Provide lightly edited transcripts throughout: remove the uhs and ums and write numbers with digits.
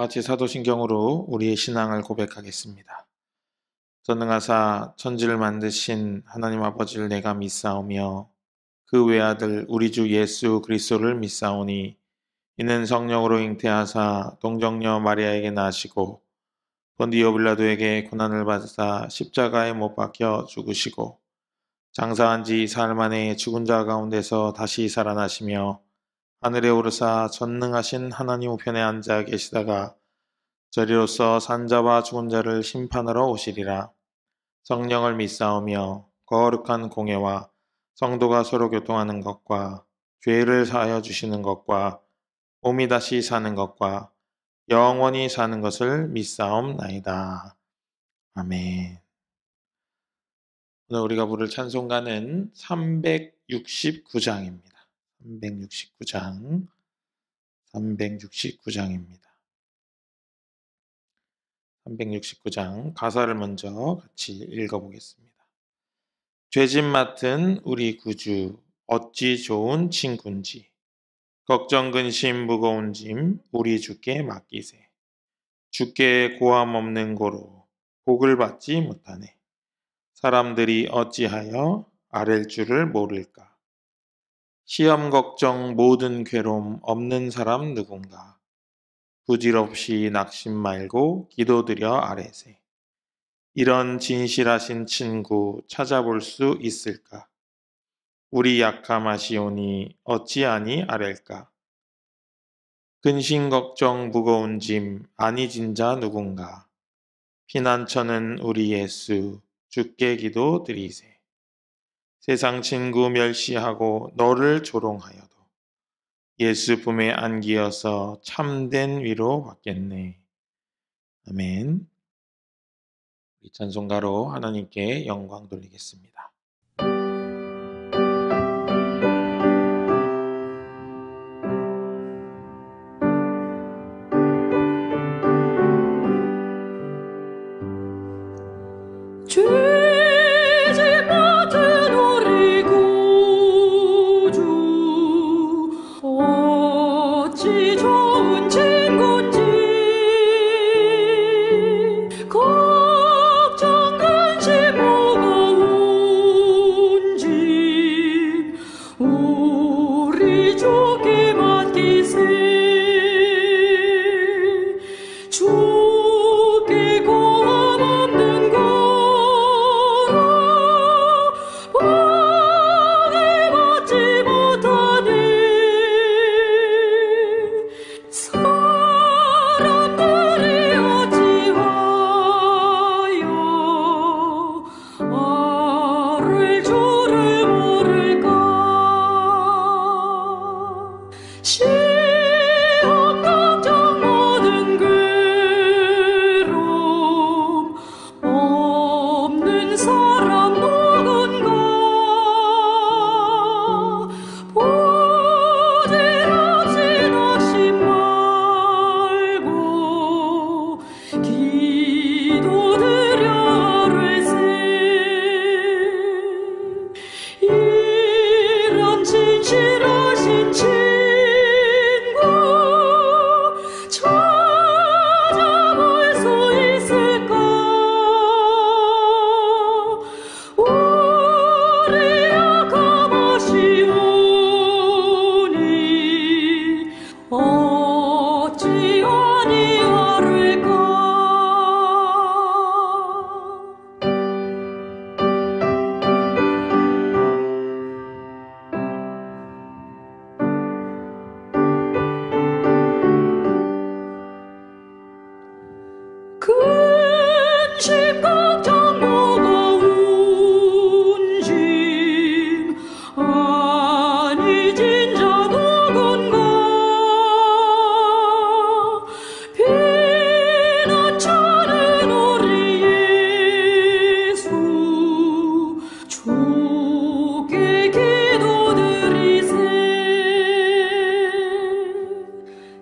같이 사도신경으로 우리의 신앙을 고백하겠습니다. 전능하사 천지를 만드신 하나님 아버지를 내가 믿사오며 그 외아들 우리 주 예수 그리스도를 믿사오니 이는 성령으로 잉태하사 동정녀 마리아에게 나시고 본디오 빌라도에게 고난을 받으사 십자가에 못 박혀 죽으시고 장사한 지 사흘 만에 죽은 자 가운데서 다시 살아나시며 하늘에 오르사 전능하신 하나님 우편에 앉아 계시다가 저리로서 산자와 죽은 자를 심판하러 오시리라. 성령을 믿사오며 거룩한 공예와 성도가 서로 교통하는 것과 죄를 사하여 주시는 것과 몸이 다시 사는 것과 영원히 사는 것을 믿사옵나이다. 아멘. 오늘 우리가 부를 찬송가는 369장입니다. 369장입니다. 369장 가사를 먼저 같이 읽어보겠습니다. 죄짐 맡은 우리 구주 어찌 좋은 친군지 걱정 근심 무거운 짐 우리 주께 맡기세. 주께 고함 없는 고로 복을 받지 못하네. 사람들이 어찌하여 아랠 줄을 모를까. 시험 걱정 모든 괴로움 없는 사람 누군가. 부질없이 낙심 말고 기도드려 아뢰세. 이런 진실하신 친구 찾아볼 수 있을까? 우리 약함하시오니 어찌하니 아랠까? 근심 걱정 무거운 짐 아니진 자 누군가. 피난처는 우리 예수 주께 기도드리세. 세상 친구 멸시하고 너를 조롱하여도 예수 품에 안기어서 참된 위로 받겠네. 아멘. 우리 찬송가로 하나님께 영광 돌리겠습니다.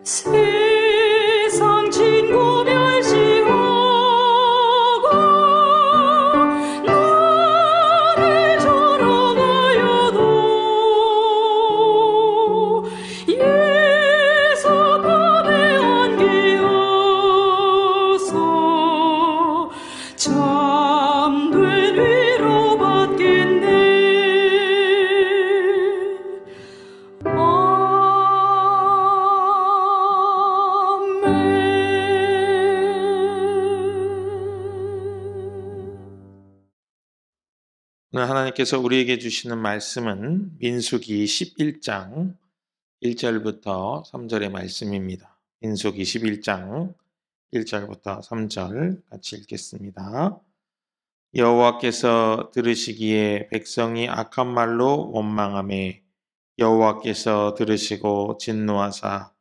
세상 친구 멸시하고 오늘 하나님께서 우리에게 주시는 말씀은 민수기 11장 1절부터 3절의 말씀입니다. 민수기 11장 1절부터 3절 같이 읽겠습니다. 여호와께서 들으시기에 백성이 악한 말로 원망하매 여호와께서 들으시고 진노하사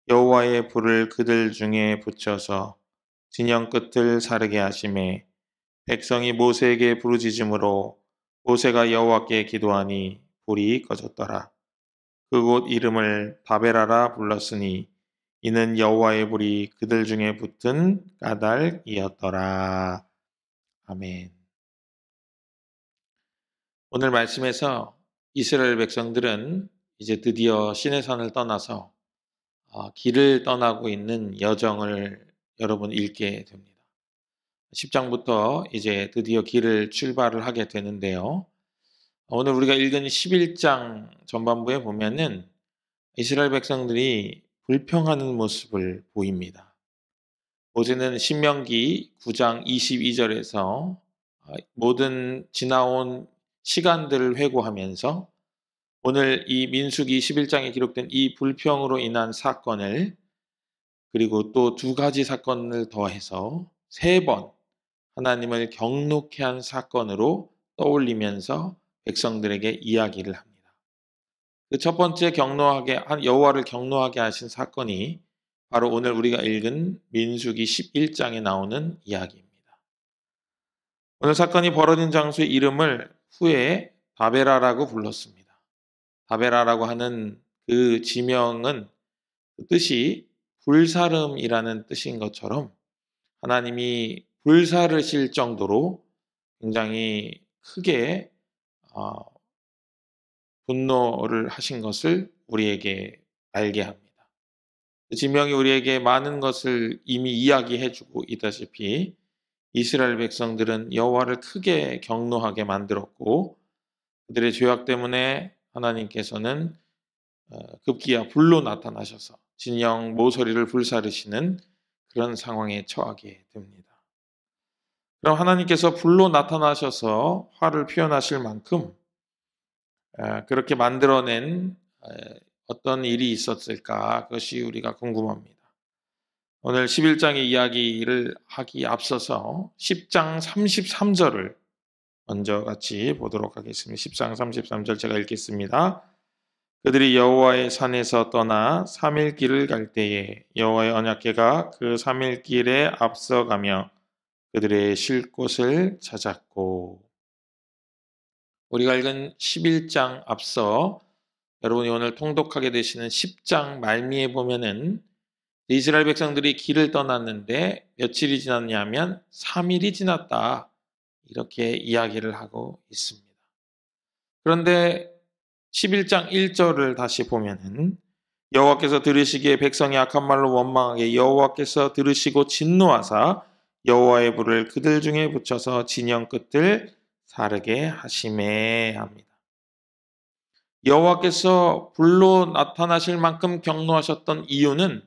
여호와의 불을 그들 중에 붙여서 진영 끝을 사르게 하시매 백성이 모세에게 부르짖음으로 모세가 여호와께 기도하니 불이 꺼졌더라. 그곳 이름을 다베라라 불렀으니 이는 여호와의 불이 그들 중에 붙은 까닭이었더라. 아멘. 오늘 말씀에서 이스라엘 백성들은 이제 드디어 시내산을 떠나서 길을 떠나고 있는 여정을 여러분 읽게 됩니다. 10장부터 이제 드디어 길을 출발을 하게 되는데요. 오늘 우리가 읽은 11장 전반부에 보면은 이스라엘 백성들이 불평하는 모습을 보입니다. 모세는 신명기 9장 22절에서 모든 지나온 시간들을 회고하면서 오늘 이 민수기 11장에 기록된 이 불평으로 인한 사건을 그리고 또 두 가지 사건을 더해서 3번 하나님을 경노케 한 사건으로 떠올리면서 백성들에게 이야기를 합니다. 그 첫 번째 여호와를 경노하게 하신 사건이 바로 오늘 우리가 읽은 민수기 11장에 나오는 이야기입니다. 오늘 사건이 벌어진 장소의 이름을 후에 다베라라고 불렀습니다. 다베라라고 하는 그 지명은 그 뜻이 불사름이라는 뜻인 것처럼 하나님이 불사르실 정도로 굉장히 크게 분노를 하신 것을 우리에게 알게 합니다. 그 지명이 우리에게 많은 것을 이미 이야기해주고 있다시피 이스라엘 백성들은 여호와를 크게 경노하게 만들었고 그들의 죄악 때문에 하나님께서는 급기야 불로 나타나셔서 진영 모서리를 불사르시는 그런 상황에 처하게 됩니다. 그럼 하나님께서 불로 나타나셔서 화를 표현하실 만큼 그렇게 만들어낸 어떤 일이 있었을까? 그것이 우리가 궁금합니다. 오늘 11장의 이야기를 하기 앞서서 10장 33절을 먼저 같이 보도록 하겠습니다. 10장 33절 제가 읽겠습니다. 그들이 여호와의 산에서 떠나 3일 길을 갈 때에 여호와의 언약궤가 그 3일 길에 앞서가며 그들의 쉴 곳을 찾았고. 우리가 읽은 11장 앞서 여러분이 오늘 통독하게 되시는 10장 말미에 보면은 이스라엘 백성들이 길을 떠났는데 며칠이 지났냐면 3일이 지났다. 이렇게 이야기를 하고 있습니다. 그런데 11장 1절을 다시 보면은 여호와께서 들으시기에 백성이 악한 말로 원망하게 여호와께서 들으시고 진노하사 여호와의 불을 그들 중에 붙여서 진영 끝을 사르게 하시매 합니다. 여호와께서 불로 나타나실 만큼 경노하셨던 이유는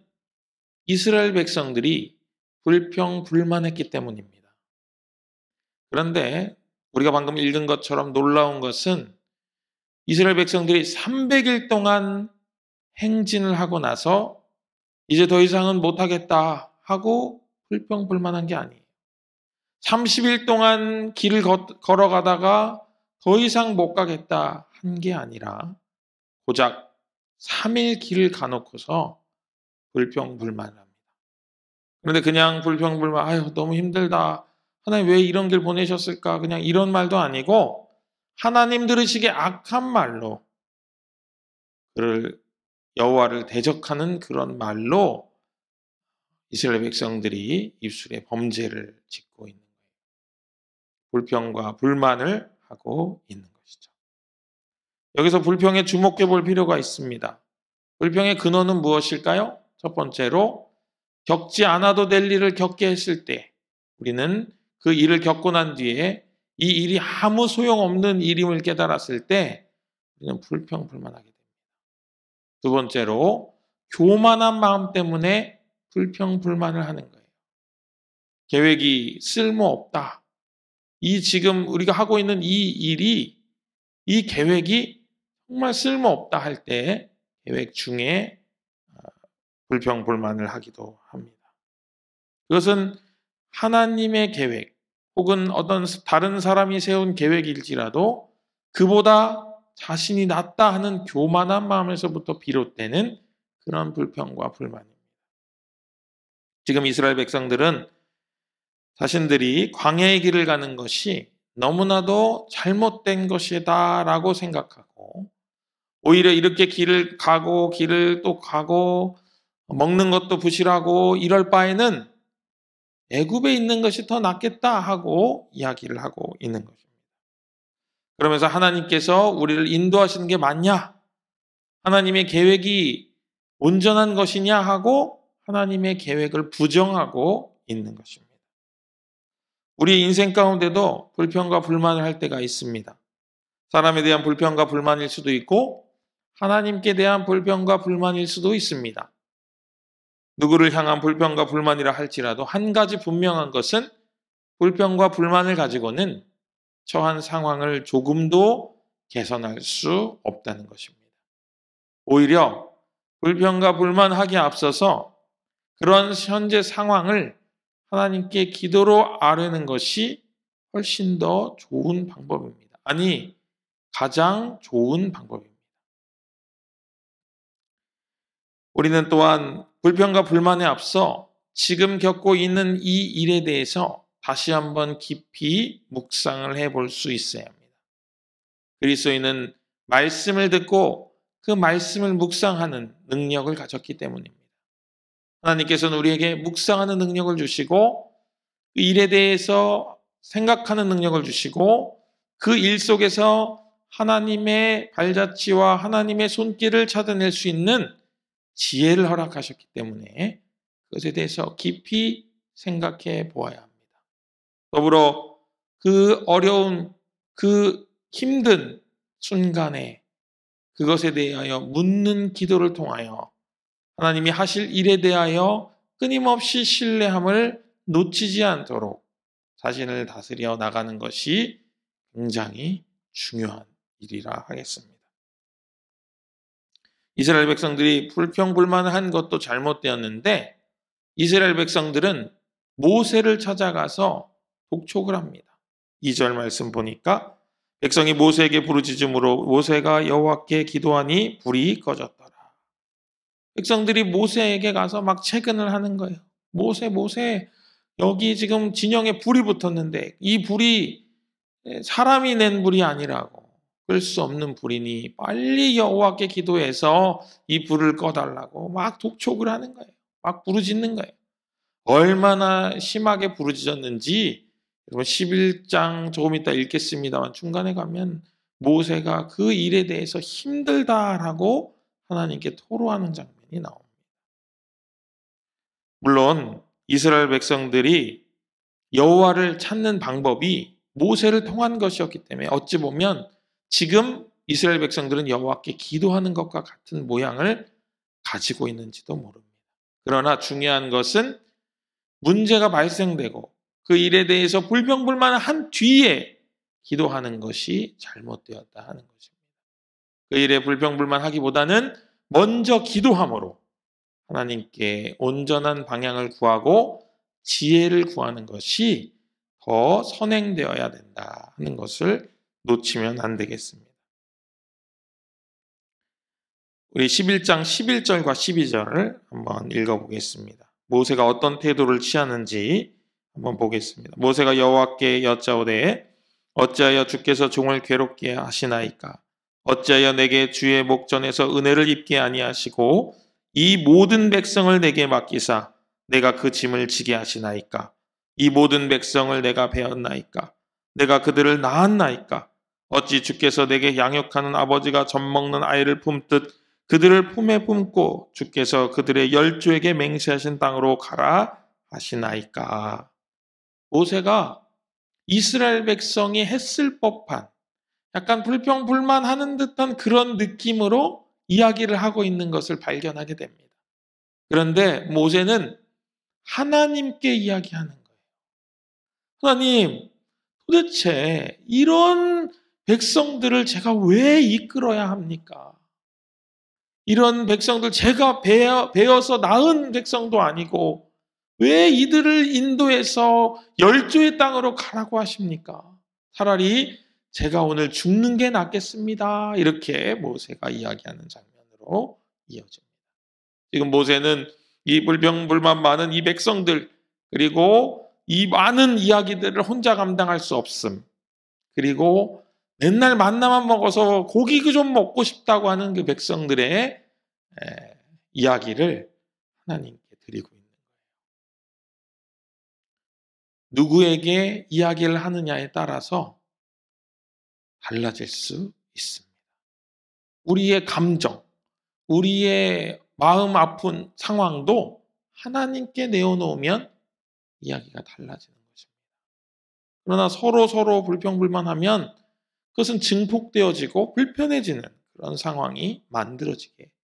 이스라엘 백성들이 불평불만했기 때문입니다. 그런데 우리가 방금 읽은 것처럼 놀라운 것은 이스라엘 백성들이 300일 동안 행진을 하고 나서 이제 더 이상은 못하겠다 하고 불평불만한 게 아니에요. 30일 동안 길을 걸어가다가 더 이상 못 가겠다 한 게 아니라 고작 3일 길을 가놓고서 불평불만합니다. 그런데 그냥 불평불만, 아유 너무 힘들다. 하나님 왜 이런 길 보내셨을까? 그냥 이런 말도 아니고 하나님 들으시기에 악한 말로 그를 여호와를 대적하는 그런 말로 이스라엘 백성들이 입술에 범죄를 짓고 있는 거예요. 불평과 불만을 하고 있는 것이죠. 여기서 불평에 주목해 볼 필요가 있습니다. 불평의 근원은 무엇일까요? 첫 번째로 겪지 않아도 될 일을 겪게 했을 때 우리는 그 일을 겪고 난 뒤에 이 일이 아무 소용없는 일임을 깨달았을 때 우리는 불평불만하게 됩니다. 두 번째로 교만한 마음 때문에 불평불만을 하는 거예요. 계획이 쓸모없다. 이 지금 우리가 하고 있는 이 일이, 이 계획이 정말 쓸모없다 할 때 계획 중에 불평불만을 하기도 합니다. 그것은 하나님의 계획 혹은 어떤 다른 사람이 세운 계획일지라도 그보다 자신이 낫다 하는 교만한 마음에서부터 비롯되는 그런 불평과 불만입니다. 지금 이스라엘 백성들은 자신들이 광야의 길을 가는 것이 너무나도 잘못된 것이다라고 생각하고, 오히려 이렇게 길을 가고 길을 또 가고 먹는 것도 부실하고 이럴 바에는 애굽에 있는 것이 더 낫겠다 하고 이야기를 하고 있는 것입니다. 그러면서 하나님께서 우리를 인도하시는 게 맞냐? 하나님의 계획이 온전한 것이냐 하고 하나님의 계획을 부정하고 있는 것입니다. 우리 인생 가운데도 불평과 불만을 할 때가 있습니다. 사람에 대한 불평과 불만일 수도 있고 하나님께 대한 불평과 불만일 수도 있습니다. 누구를 향한 불평과 불만이라 할지라도 한 가지 분명한 것은 불평과 불만을 가지고는 처한 상황을 조금도 개선할 수 없다는 것입니다. 오히려 불평과 불만하기에 앞서서 그런 현재 상황을 하나님께 기도로 아뢰는 것이 훨씬 더 좋은 방법입니다. 아니, 가장 좋은 방법입니다. 우리는 또한 불평과 불만에 앞서 지금 겪고 있는 이 일에 대해서 다시 한번 깊이 묵상을 해볼 수 있어야 합니다. 그리스도인은 말씀을 듣고 그 말씀을 묵상하는 능력을 가졌기 때문입니다. 하나님께서는 우리에게 묵상하는 능력을 주시고 그 일에 대해서 생각하는 능력을 주시고 그 일 속에서 하나님의 발자취와 하나님의 손길을 찾아낼 수 있는 지혜를 허락하셨기 때문에 그것에 대해서 깊이 생각해 보아야 합니다. 더불어 그 어려운, 그 힘든 순간에 그것에 대하여 묻는 기도를 통하여 하나님이 하실 일에 대하여 끊임없이 신뢰함을 놓치지 않도록 자신을 다스려 나가는 것이 굉장히 중요한 일이라 하겠습니다. 이스라엘 백성들이 불평불만을 한 것도 잘못되었는데 이스라엘 백성들은 모세를 찾아가서 독촉을 합니다. 2절 말씀 보니까 백성이 모세에게 부르짖음으로 모세가 여호와께 기도하니 불이 꺼졌더라. 백성들이 모세에게 가서 막 채근을 하는 거예요. 모세, 여기 지금 진영에 불이 붙었는데 이 불이 사람이 낸 불이 아니라고. 끌 수 없는 불이니 빨리 여호와께 기도해서 이 불을 꺼달라고 막 독촉을 하는 거예요. 막 부르짖는 거예요. 얼마나 심하게 부르짖었는지 여러분 11장 조금 이따 읽겠습니다만 중간에 가면 모세가 그 일에 대해서 힘들다라고 하나님께 토로하는 장면이 나옵니다. 물론 이스라엘 백성들이 여호와를 찾는 방법이 모세를 통한 것이었기 때문에 어찌 보면 지금 이스라엘 백성들은 여호와께 기도하는 것과 같은 모양을 가지고 있는지도 모릅니다. 그러나 중요한 것은 문제가 발생되고 그 일에 대해서 불평불만을 한 뒤에 기도하는 것이 잘못되었다 하는 것입니다. 그 일에 불평불만하기보다는 먼저 기도함으로 하나님께 온전한 방향을 구하고 지혜를 구하는 것이 더 선행되어야 된다 하는 것을 놓치면 안 되겠습니다. 우리 11장 11절과 12절을 한번 읽어보겠습니다. 모세가 어떤 태도를 취하는지 한번 보겠습니다. 모세가 여호와께 여짜오되 어찌하여 주께서 종을 괴롭게 하시나이까? 어찌하여 내게 주의 목전에서 은혜를 입게 아니하시고 이 모든 백성을 내게 맡기사 내가 그 짐을 지게 하시나이까? 이 모든 백성을 내가 배웠나이까? 내가 그들을 낳았나이까? 어찌 주께서 내게 양육하는 아버지가 젖먹는 아이를 품듯 그들을 품에 품고 주께서 그들의 열조에게 맹세하신 땅으로 가라 하시나이까? 모세가 이스라엘 백성이 했을 법한 약간 불평불만하는 듯한 그런 느낌으로 이야기를 하고 있는 것을 발견하게 됩니다. 그런데 모세는 하나님께 이야기하는 거예요. 하나님, 도대체 이런 백성들을 제가 왜 이끌어야 합니까? 이런 백성들 제가 베어서 낳은 백성도 아니고 왜 이들을 인도해서 열조의 땅으로 가라고 하십니까? 차라리 제가 오늘 죽는 게 낫겠습니다. 이렇게 모세가 이야기하는 장면으로 이어집니다. 지금 모세는 이 불평불만 많은 이 백성들, 그리고 이 많은 이야기들을 혼자 감당할 수 없음, 그리고 맨날 만나만 먹어서 고기 좀 먹고 싶다고 하는 그 백성들의 이야기를 하나님께 드리고 있는 거예요. 누구에게 이야기를 하느냐에 따라서 달라질 수 있습니다. 우리의 감정, 우리의 마음 아픈 상황도 하나님께 내어놓으면 이야기가 달라지는 것입니다. 그러나 서로 불평불만하면 그것은 증폭되어지고 불편해지는 그런 상황이 만들어지게 됩니다.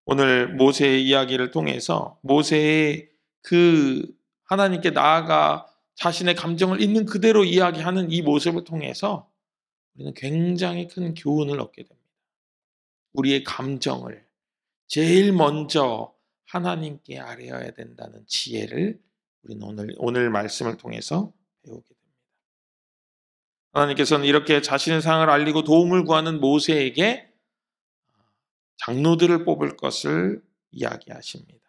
오늘 모세의 이야기를 통해서 모세의 그 하나님께 나아가 자신의 감정을 있는 그대로 이야기하는 이 모습을 통해서 우리는 굉장히 큰 교훈을 얻게 됩니다. 우리의 감정을 제일 먼저 하나님께 아뢰어야 된다는 지혜를 우리는 오늘 말씀을 통해서 배우게 됩니다. 하나님께서는 이렇게 자신의 상을 알리고 도움을 구하는 모세에게 장로들을 뽑을 것을 이야기하십니다.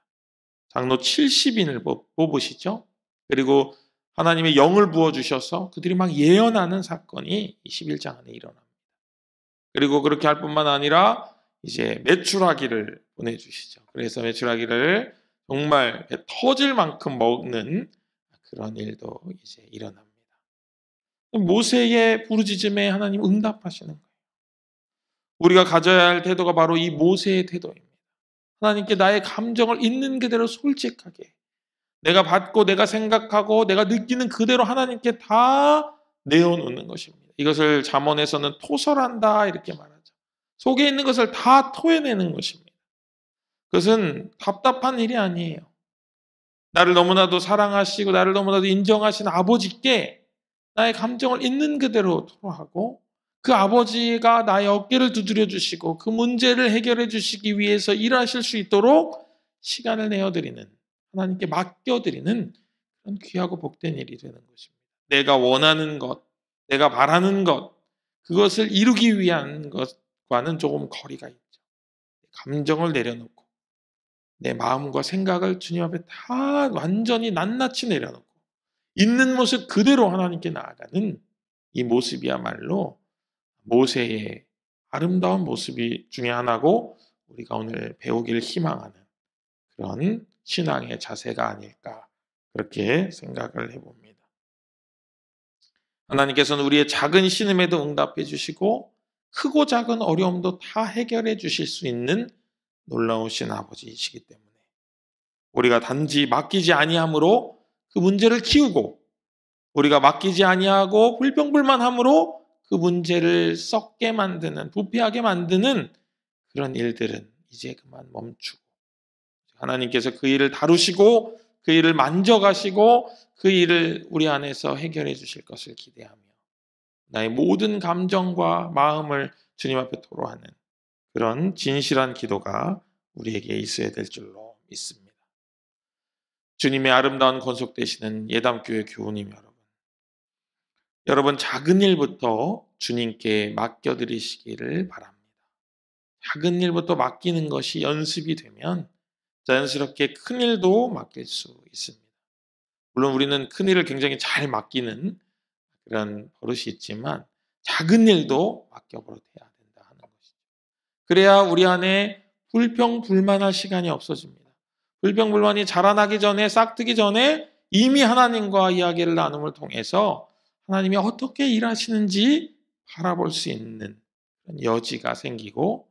장로 70인을 뽑으시죠. 그리고 하나님의 영을 부어주셔서 그들이 막 예언하는 사건이 21장 안에 일어납니다. 그리고 그렇게 할 뿐만 아니라 이제 메추라기를 보내주시죠. 그래서 메추라기를 정말 배 터질 만큼 먹는 그런 일도 이제 일어납니다. 모세의 부르짖음에 하나님 응답하시는 거예요. 우리가 가져야 할 태도가 바로 이 모세의 태도입니다. 하나님께 나의 감정을 있는 그대로 솔직하게 내가 받고 내가 생각하고 내가 느끼는 그대로 하나님께 다 내어놓는 것입니다. 이것을 잠언에서는 토설한다 이렇게 말하죠. 속에 있는 것을 다 토해내는 것입니다. 그것은 답답한 일이 아니에요. 나를 너무나도 사랑하시고 나를 너무나도 인정하신 아버지께 나의 감정을 있는 그대로 토로하고 그 아버지가 나의 어깨를 두드려 주시고 그 문제를 해결해 주시기 위해서 일하실 수 있도록 시간을 내어드리는, 하나님께 맡겨드리는 그런 귀하고 복된 일이 되는 것입니다. 내가 원하는 것, 내가 바라는 것, 그것을 이루기 위한 것과는 조금 거리가 있죠. 감정을 내려놓고 내 마음과 생각을 주님 앞에 다 완전히 낱낱이 내려놓고 있는 모습 그대로 하나님께 나아가는 이 모습이야말로 모세의 아름다운 모습이 중에 하나고 우리가 오늘 배우길 희망하는 그런 신앙의 자세가 아닐까 그렇게 생각을 해봅니다. 하나님께서는 우리의 작은 신음에도 응답해 주시고 크고 작은 어려움도 다 해결해 주실 수 있는 놀라우신 아버지이시기 때문에 우리가 단지 맡기지 아니함으로 그 문제를 키우고 우리가 맡기지 아니하고 불평불만함으로 그 문제를 썩게 만드는, 부패하게 만드는 그런 일들은 이제 그만 멈추고 하나님께서 그 일을 다루시고 그 일을 만져가시고 그 일을 우리 안에서 해결해 주실 것을 기대하며 나의 모든 감정과 마음을 주님 앞에 토로하는 그런 진실한 기도가 우리에게 있어야 될 줄로 믿습니다. 주님의 아름다운 권속 되시는 예담교회 교우님 여러분 작은 일부터 주님께 맡겨드리시기를 바랍니다. 작은 일부터 맡기는 것이 연습이 되면 자연스럽게 큰 일도 맡길 수 있습니다. 물론 우리는 큰 일을 굉장히 잘 맡기는 그런 버릇이 있지만 작은 일도 맡겨버려야 된다 하는 것이죠. 그래야 우리 안에 불평불만할 시간이 없어집니다. 불평불만이 자라나기 전에, 싹트기 전에 이미 하나님과 이야기를 나눔을 통해서 하나님이 어떻게 일하시는지 바라볼 수 있는 여지가 생기고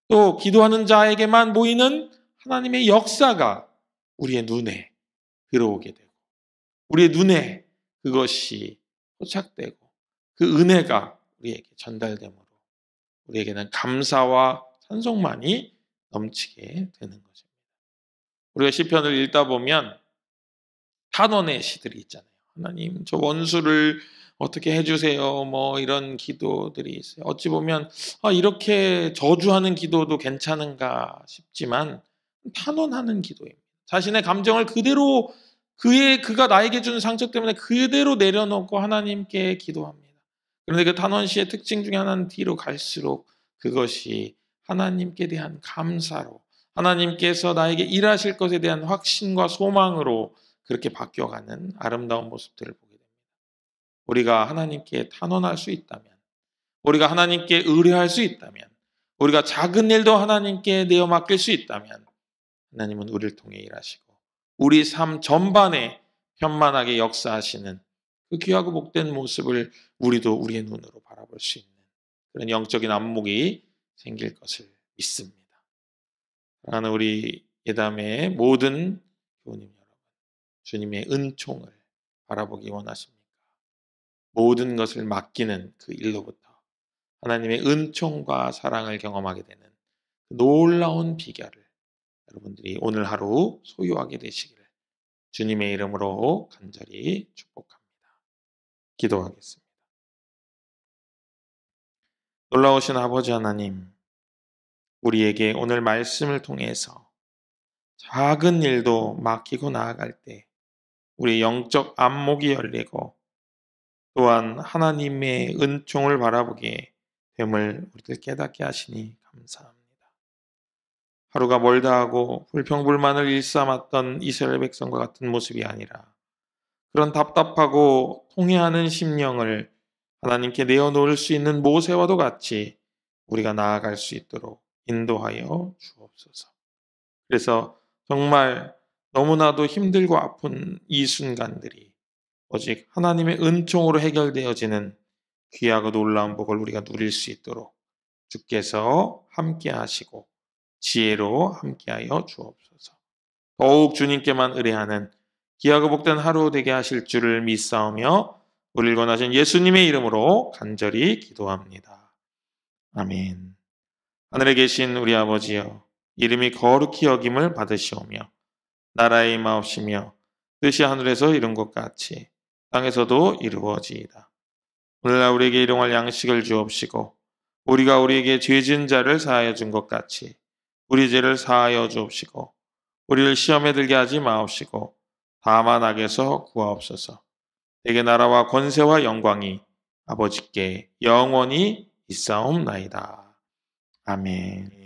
또 기도하는 자에게만 보이는 하나님의 역사가 우리의 눈에 들어오게 되고 우리의 눈에 그것이 포착되고 그 은혜가 우리에게 전달되므로 우리에게는 감사와 찬송만이 넘치게 되는 것입니다. 우리가 시편을 읽다 보면 탄원의 시들이 있잖아요. 하나님, 저 원수를 어떻게 해주세요. 뭐 이런 기도들이 있어요. 어찌 보면 이렇게 저주하는 기도도 괜찮은가 싶지만 탄원하는 기도입니다. 자신의 감정을 그대로 그가 나에게 준 상처 때문에 그대로 내려놓고 하나님께 기도합니다. 그런데 그 탄원시의 특징 중에 하나는 뒤로 갈수록 그것이 하나님께 대한 감사로, 하나님께서 나에게 일하실 것에 대한 확신과 소망으로 그렇게 바뀌어가는 아름다운 모습들을 보게 됩니다. 우리가 하나님께 탄원할 수 있다면, 우리가 하나님께 의뢰할 수 있다면, 우리가 작은 일도 하나님께 내어 맡길 수 있다면 하나님은 우리를 통해 일하시고 우리 삶 전반에 편만하게 역사하시는 그 귀하고 복된 모습을 우리도 우리의 눈으로 바라볼 수 있는 그런 영적인 안목이 생길 것을 믿습니다. 사랑하는 우리 예담의 모든 교우님 여러분, 주님의 은총을 바라보기 원하십니까? 모든 것을 맡기는 그 일로부터 하나님의 은총과 사랑을 경험하게 되는 놀라운 비결을 여러분들이 오늘 하루 소유하게 되시기를 주님의 이름으로 간절히 축복합니다. 기도하겠습니다. 놀라우신 아버지 하나님, 우리에게 오늘 말씀을 통해서 작은 일도 맡기고 나아갈 때 우리 영적 안목이 열리고 또한 하나님의 은총을 바라보게 됨을 우리들 깨닫게 하시니 감사합니다. 하루가 멀다 하고 불평불만을 일삼았던 이스라엘 백성과 같은 모습이 아니라 그런 답답하고 통회하는 심령을 하나님께 내어놓을 수 있는 모세와도 같이 우리가 나아갈 수 있도록 인도하여 주옵소서. 그래서 정말 너무나도 힘들고 아픈 이 순간들이 오직 하나님의 은총으로 해결되어지는 귀하고 놀라운 복을 우리가 누릴 수 있도록 주께서 함께 하시고 지혜로 함께하여 주옵소서. 더욱 주님께만 의뢰하는 귀하고 복된 하루 되게 하실 줄을 믿사오며 우리를 권하신 예수님의 이름으로 간절히 기도합니다. 아멘. 하늘에 계신 우리 아버지여, 이름이 거룩히 여김을 받으시오며 나라의 임하옵시며 뜻이 하늘에서 이룬 것 같이 땅에서도 이루어지이다. 오늘날 우리에게 일용할 양식을 주옵시고 우리가 우리에게 죄 지은 자를 사하여 준 것 같이 우리 죄를 사하여 주옵시고 우리를 시험에 들게 하지 마옵시고 다만 악에서 구하옵소서. 내게 나라와 권세와 영광이 아버지께 영원히 있사옵나이다. 아멘.